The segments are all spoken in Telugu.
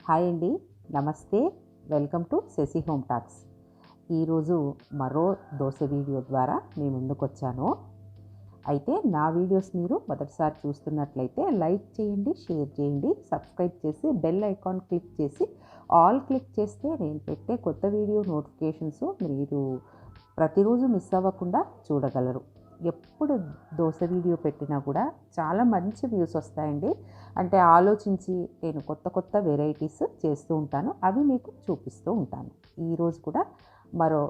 హాయ్ అండి, నమస్తే. Welcome to Shashi home talks. ఈరోజు మరో దోశ వీడియో ద్వారా మీ ముందుకు వచ్చాను. అయితే నా వీడియోస్ మీరు మొదటిసారి చూస్తున్నట్లయితే లైక్ చేయండి, షేర్ చేయండి, సబ్స్క్రైబ్ చేసి బెల్ ఐకాన్ క్లిక్ చేసి ఆల్ క్లిక్ చేస్తే నేను పెట్టే కొత్త వీడియో నోటిఫికేషన్స్ మీరు ప్రతిరోజు మిస్ అవ్వకుండా చూడగలరు. ఎప్పుడు దోశ వీడియో పెట్టినా కూడా చాలా మంచి వ్యూస్ వస్తాయండి. అంటే ఆలోచించి నేను కొత్త కొత్త వెరైటీస్ చేస్తూ ఉంటాను, అవి మీకు చూపిస్తూ ఉంటాను. ఈరోజు కూడా మరో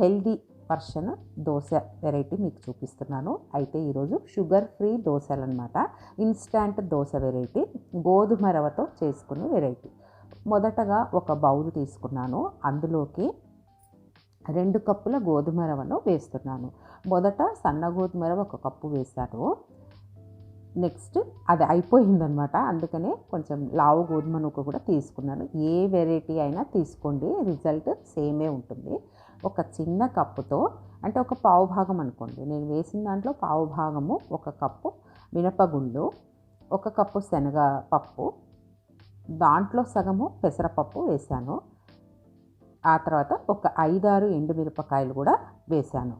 హెల్దీ వర్షన్ దోశ వెరైటీ మీకు చూపిస్తున్నాను. అయితే ఈరోజు షుగర్ ఫ్రీ దోశలు అనమాట. ఇన్స్టాంట్ దోశ వెరైటీ, గోధుమ రవ్వతో చేసుకునే వెరైటీ. మొదటగా ఒక బౌల్ తీసుకున్నాను, అందులోకి 2 కప్పుల గోధుమ రవ్వను వేస్తున్నాను. మొదట సన్న గోధుమ రవ్వ 1 కప్పు వేశాను. నెక్స్ట్ అది అయిపోయిందనమాట, అందుకనే కొంచెం లావు గోధుమ నూక కూడా తీసుకున్నాను. ఏ వెరైటీ అయినా తీసుకోండి, రిజల్ట్ సేమే ఉంటుంది. ఒక చిన్న కప్పుతో, అంటే ఒక పావు భాగం అనుకోండి, నేను వేసిన దాంట్లో పావు భాగము 1 కప్పు మినపగుళ్ళు, 1 కప్పు శనగపప్పు, దాంట్లో సగము పెసరపప్పు వేశాను. ఆ తర్వాత ఒక 5-6 ఎండుమిరపకాయలు కూడా వేశాను.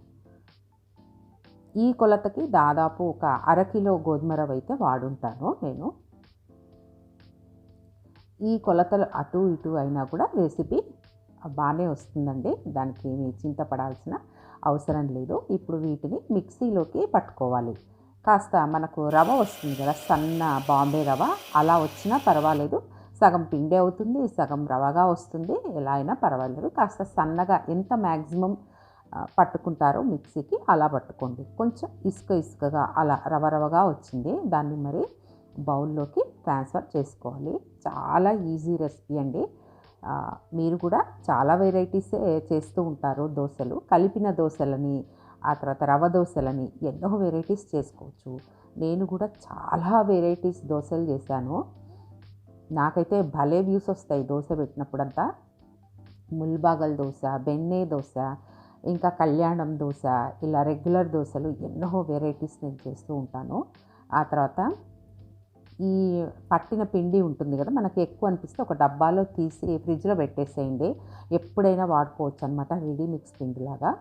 ఈ కొలతకి దాదాపు ఒక అరకిలో గోధుమ రవ్వ అయితే వాడుంటాను నేను. ఈ కొలతలు అటు ఇటు అయినా కూడా రెసిపీ బాగానే వస్తుందండి, దానికి ఏమి చింతపడాల్సిన అవసరం లేదు. ఇప్పుడు వీటిని మిక్సీలోకి పట్టుకోవాలి. కాస్త మనకు రవ్వ వస్తుంది కదా, సన్న బాంబే రవ్వ, అలా వచ్చినా పర్వాలేదు. సగం పిండి అవుతుంది, సగం రవ్వగా వస్తుంది, ఎలా అయినా పర్వాలేదు. కాస్త సన్నగా ఎంత మ్యాక్సిమం పట్టుకుంటారో మిక్సీకి అలా పట్టుకోండి. కొంచెం ఇసుకగా అలా రవ్వగా వచ్చింది, దాన్ని మరి బౌల్లోకి ట్రాన్స్ఫర్ చేసుకోవాలి. చాలా ఈజీ రెసిపీ అండి. మీరు కూడా చాలా వెరైటీసే చేస్తూ ఉంటారు దోశలు, కలిపిన దోశలని, ఆ తర్వాత రవ్వ దోశలని, ఎన్నో వెరైటీస్ చేసుకోవచ్చు. నేను కూడా చాలా వెరైటీస్ దోశలు చేశాను. నాకైతే భలే వ్యూస్ వస్తాయి దోశ పెట్టినప్పుడంతా. ముల్బాగల్ దోశ, బెన్నె దోశ, ఇంకా కళ్యాణం దోశ, ఇలా రెగ్యులర్ దోశలు ఎన్నో వెరైటీస్ నేను చేస్తూ ఉంటాను. ఆ తర్వాత ఈ పట్టిన పిండి ఉంటుంది కదా, మనకి ఎక్కువ అనిపిస్తే ఒక డబ్బాలో తీసి ఫ్రిడ్జ్లో పెట్టేసేయండి, ఎప్పుడైనా వాడుకోవచ్చు అనమాట, రెడీ మిక్స్ పిండిలాగా.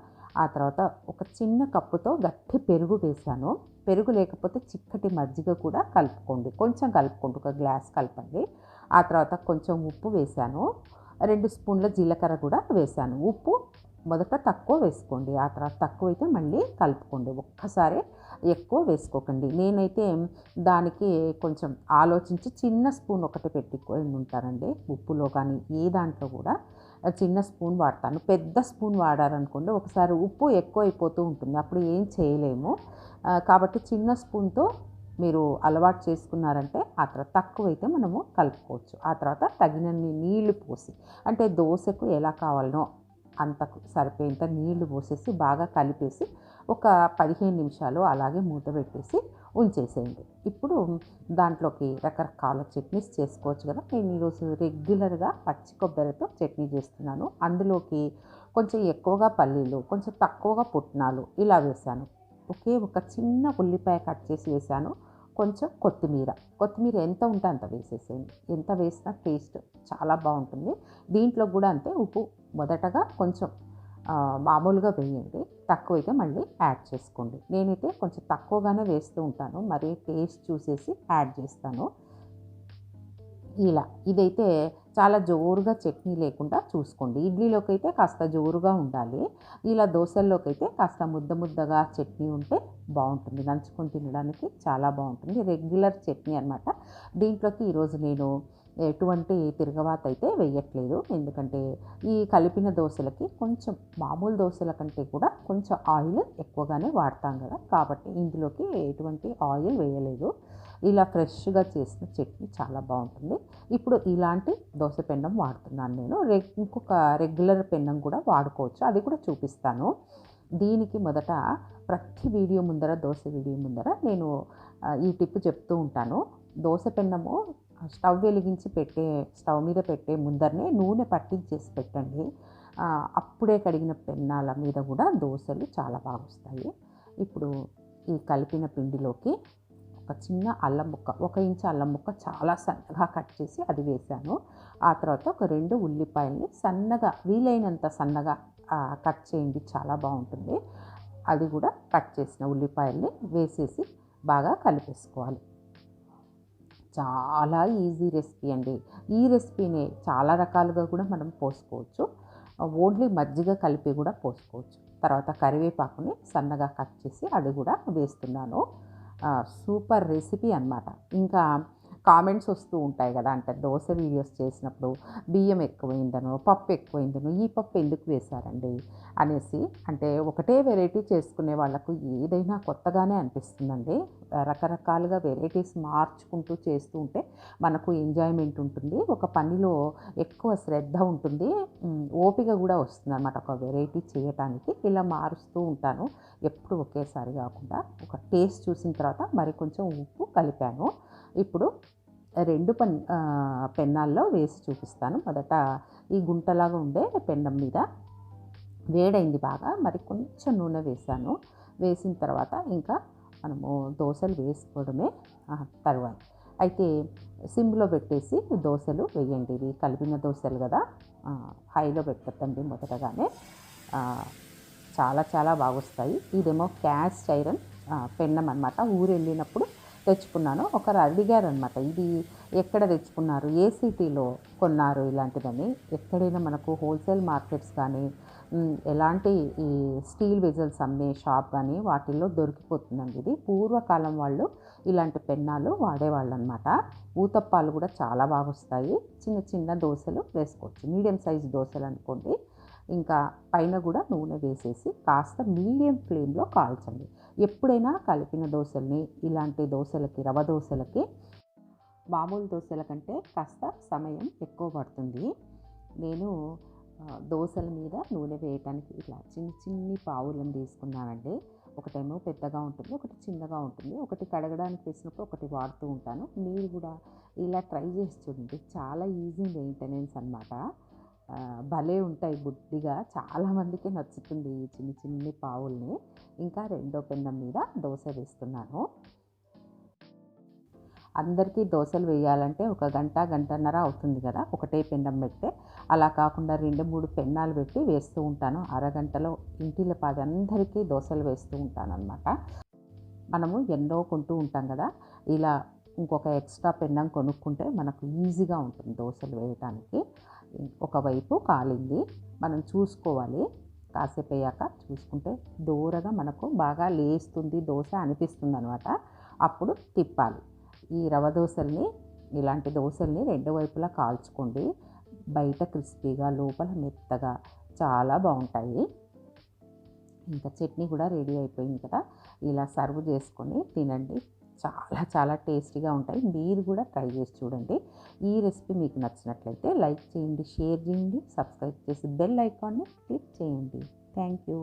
ఆ తర్వాత ఒక చిన్న కప్పుతో గట్టి పెరుగు వేశాను. పెరుగు లేకపోతే చిక్కటి మజ్జిగ కూడా కలుపుకోండి, కొంచెం కలుపుకోండి, ఒక గ్లాస్ కలపండి. ఆ తర్వాత కొంచెం ఉప్పు వేశాను, 2 స్పూన్ల జీలకర్ర కూడా వేశాను. ఉప్పు మొదట తక్కువ వేసుకోండి, ఆ తర్వాత తక్కువైతే మళ్ళీ కలుపుకోండి, ఒక్కసారి ఎక్కువ వేసుకోకండి. నేనైతే దానికి కొంచెం ఆలోచించి చిన్న స్పూన్ ఒకటి పెట్టుకొని ఉంటానండి, ఉప్పులో కానీ ఏ దాంట్లో కూడా చిన్న స్పూన్ వాడతాను. పెద్ద స్పూన్ వాడారనుకోండి ఒకసారి ఉప్పు ఎక్కువ అయిపోతూ ఉంటుంది, అప్పుడు ఏం చేయలేము. కాబట్టి చిన్న స్పూన్తో మీరు అలవాటు చేసుకున్నారంటే ఆ తర్వాత తక్కువైతే మనము కలుపుకోవచ్చు. ఆ తర్వాత తగినన్ని నీళ్లు పోసి, అంటే దోశకు ఎలా కావాలనో అంతకు సరిపోయేంత నీళ్లు పోసేసి బాగా కలిపేసి ఒక 15 నిమిషాలు అలాగే మూత పెట్టేసి ఉంచేసేయండి. ఇప్పుడు దాంట్లోకి రకరకాల చట్నీస్ చేసుకోవచ్చు కదా. నేను ఈరోజు రెగ్యులర్గా పచ్చి కొబ్బరితో చట్నీ చేస్తున్నాను. అందులోకి కొంచెం ఎక్కువగా పల్లీలు, కొంచెం తక్కువగా పుట్నాలు ఇలా వేశాను. ఒక చిన్న ఉల్లిపాయ కట్ చేసి వేశాను. కొంచెం కొత్తిమీర ఎంత ఉంటే అంత వేసేసేయండి, ఎంత వేసినా టేస్ట్ చాలా బాగుంటుంది. దీంట్లో కూడా అంతే, ఉప్పు మొదటగా కొంచెం మామూలుగా వేయండి, తక్కువైతే మళ్ళీ యాడ్ చేసుకోండి. నేనైతే కొంచెం తక్కువగానే వేస్తూ ఉంటాను, మరి టేస్ట్ చూసేసి యాడ్ చేస్తాను. ఇలా ఇదైతే చాలా జోరుగా చట్నీ లేకుండా చూసుకోండి. ఇడ్లీలోకి అయితే కాస్త జోరుగా ఉండాలి, ఇలా దోశల్లోకి అయితే కాస్త ముద్దగా చట్నీ ఉంటే బాగుంటుంది, నంచుకొని తినడానికి చాలా బాగుంటుంది. రెగ్యులర్ చట్నీ అనమాట. దీంట్లోకి ఈరోజు నేను ఎటువంటి తిరగవాత అయితే వేయట్లేదు, ఎందుకంటే ఈ కలిపిన దోశలకి కొంచెం మామూలు దోశల కంటే కూడా కొంచెం ఆయిల్ ఎక్కువగానే వాడతాం కదా, కాబట్టి ఇందులోకి ఎటువంటి ఆయిల్ వేయలేదు. ఇలా ఫ్రెష్గా చేసిన చట్నీ చాలా బాగుంటుంది. ఇప్పుడు ఇలాంటి దోశ పెన్నం వాడుతున్నాను నేను. ఇంకొక రెగ్యులర్ పెన్నం కూడా వాడుకోవచ్చు, అది కూడా చూపిస్తాను. దీనికి మొదట ప్రతి వీడియో ముందర, దోశ వీడియో ముందర నేను ఈ టిప్ చెప్తూ ఉంటాను. దోశ పెన్నము స్టవ్ మీద పెట్టే ముందరనే నూనె పట్టించేసి పెట్టండి. అప్పుడే కడిగిన పెన్నాల మీద కూడా దోశలు చాలా బాగా వస్తాయి. ఇప్పుడు ఈ కలిపిన పిండిలోకి ఒక చిన్న అల్లం ముక్క, 1 ఇంచు అల్లం ముక్క చాలా సన్నగా కట్ చేసి అది వేశాను. ఆ తర్వాత ఒక 2 ఉల్లిపాయల్ని సన్నగా, వీలైనంత సన్నగా కట్ చేయండి, చాలా బాగుంటుంది. అది కూడా కట్ చేసిన ఉల్లిపాయల్ని వేసేసి బాగా కలిపేసుకోవాలి. చాలా ఈజీ రెసిపీ అండి. ఈ రెసిపీని చాలా రకాలుగా కూడా మనం పోసుకోవచ్చు. ఓన్లీ మజ్జిగ కలిపి కూడా పోసుకోవచ్చు. తర్వాత కరివేపాకుని సన్నగా కట్ చేసి అది కూడా వేస్తున్నాను. సూపర్ రెసిపీ అన్నమాట. ఇంకా కామెంట్స్ వస్తూ ఉంటాయి కదా, అంటే దోశ వీడియోస్ చేసినప్పుడు బియ్యం ఎక్కువైందనో, పప్పు ఎక్కువైందనో, ఈ పప్పు ఎందుకు వేశారండి అనేసి. అంటే ఒకటే వెరైటీ చేసుకునే వాళ్ళకు ఏదైనా కొత్తగానే అనిపిస్తుందండి. రకరకాలుగా వెరైటీస్ మార్చుకుంటూ చేస్తూ ఉంటే మనకు ఎంజాయ్మెంట్ ఉంటుంది, ఒక పనిలో ఎక్కువ శ్రద్ధ ఉంటుంది, ఓపిక కూడా వస్తుంది అనమాట ఒక వెరైటీ చేయటానికి. ఇలా మారుస్తూ ఉంటాను, ఎప్పుడు ఒకేసారి కాకుండా. ఒక టేస్ట్ చూసిన తర్వాత మరి కొంచెం ఉప్పు కలిపాను. ఇప్పుడు 2 పెన్నాల్లో వేసి చూపిస్తాను. మొదట ఈ గుంటలాగా ఉండే పెన్నం మీద వేడైంది బాగా, మరి కొంచెం నూనె వేసాను. వేసిన తర్వాత ఇంకా మనము దోశలు వేసుకోవడమే తరువాత. అయితే సిమ్లో పెట్టేసి దోశలు వేయండి. ఇవి కలిపిన దోశలు కదా, హైలో పెట్టద్దండి మొదటగానే. చాలా చాలా బాగొస్తాయి. ఇదేమో క్యాస్ట్ ఐరన్ పెన్నం అనమాట. ఊరు వెళ్ళినప్పుడు తెచ్చుకున్నాను. ఒకరు అడిగారనమాట, ఇది ఎక్కడ తెచ్చుకున్నారు, ఏ సిటీలో కొన్నారు ఇలాంటిదని. ఎక్కడైనా మనకు హోల్సేల్ మార్కెట్స్ కానీ, ఎలాంటి ఈ స్టీల్ వెజల్స్ అమ్మే షాప్ కానీ వాటిల్లో దొరికిపోతుందండి. ఇది పూర్వకాలం వాళ్ళు ఇలాంటి పెన్నాలు వాడేవాళ్ళు అనమాట. ఊతప్పాలు కూడా చాలా బాగా వస్తాయి. చిన్న చిన్న దోశలు వేసుకోవచ్చు, మీడియం సైజ్ దోశలు అనుకోండి. ఇంకా పైన కూడా నూనె వేసేసి కాస్త మీడియం ఫ్లేమ్లో కాల్చండి. ఎప్పుడైనా కలిపిన దోశల్ని ఇలాంటి దోశలకి, రవ దోశలకి మామూలు దోశల కంటే కాస్త సమయం ఎక్కువ పడుతుంది. నేను దోశల మీద నూనె వేయటానికి ఇట్లా చిన్ని పావులను తీసుకున్నానండి. ఒకటేమో పెద్దగా ఉంటుంది, ఒకటి చిన్నగా ఉంటుంది. ఒకటి కడగడానికి వేసినప్పుడు ఒకటి వాడుతూ ఉంటాను. మీరు కూడా ఇలా ట్రై చేసి చూడండి, చాలా ఈజీ మెయింటెనెన్స్ అనమాట. భలే ఉంటాయి బుద్ధిగా, చాలామందికి నచ్చుతుంది ఈ చిన్ని పావుల్ని. ఇంకా రెండో పెన్నం మీద దోశ వేస్తున్నాను. అందరికీ దోశలు వేయాలంటే ఒక గంట, గంటన్నర అవుతుంది కదా ఒకటే పెన్నం పెడితే. అలా కాకుండా 2-3 పెన్నాలు పెట్టి వేస్తూ ఉంటాను. అరగంటలో ఇంటిల్లిపాది అందరికీ దోశలు వేస్తూ ఉంటానన్నమాట. మనము ఎన్నో కొంటూ ఉంటాం కదా, ఇలా ఇంకొక ఎక్స్ట్రా పెన్నం కొనుక్కుంటే మనకు ఈజీగా ఉంటుంది దోశలు వేయటానికి. ఒకవైపు కాలింది, మనం చూసుకోవాలి. కాసేపు అయ్యాక చూసుకుంటే దూరగా మనకు బాగా లేస్తుంది దోశ అనిపిస్తుంది అనమాట. అప్పుడు తిప్పాలి. ఈ రవ దోశల్ని, ఇలాంటి దోశల్ని 2 వైపులా కాల్చుకోండి. బయట క్రిస్పీగా, లోపల మెత్తగా చాలా బాగుంటాయి. ఇంకా చట్నీ కూడా రెడీ అయిపోయింది కదా, ఇలా సర్వ్ చేసుకొని తినండి. చాలా చాలా టేస్టీగా ఉంటాయి. మీరు కూడా ట్రై చేసి చూడండి. ఈ రెసిపీ మీకు నచ్చినట్లయితే లైక్ చేయండి, షేర్ చేయండి, సబ్స్క్రైబ్ చేసి బెల్ ఐకాన్ని క్లిక్ చేయండి. Thank you.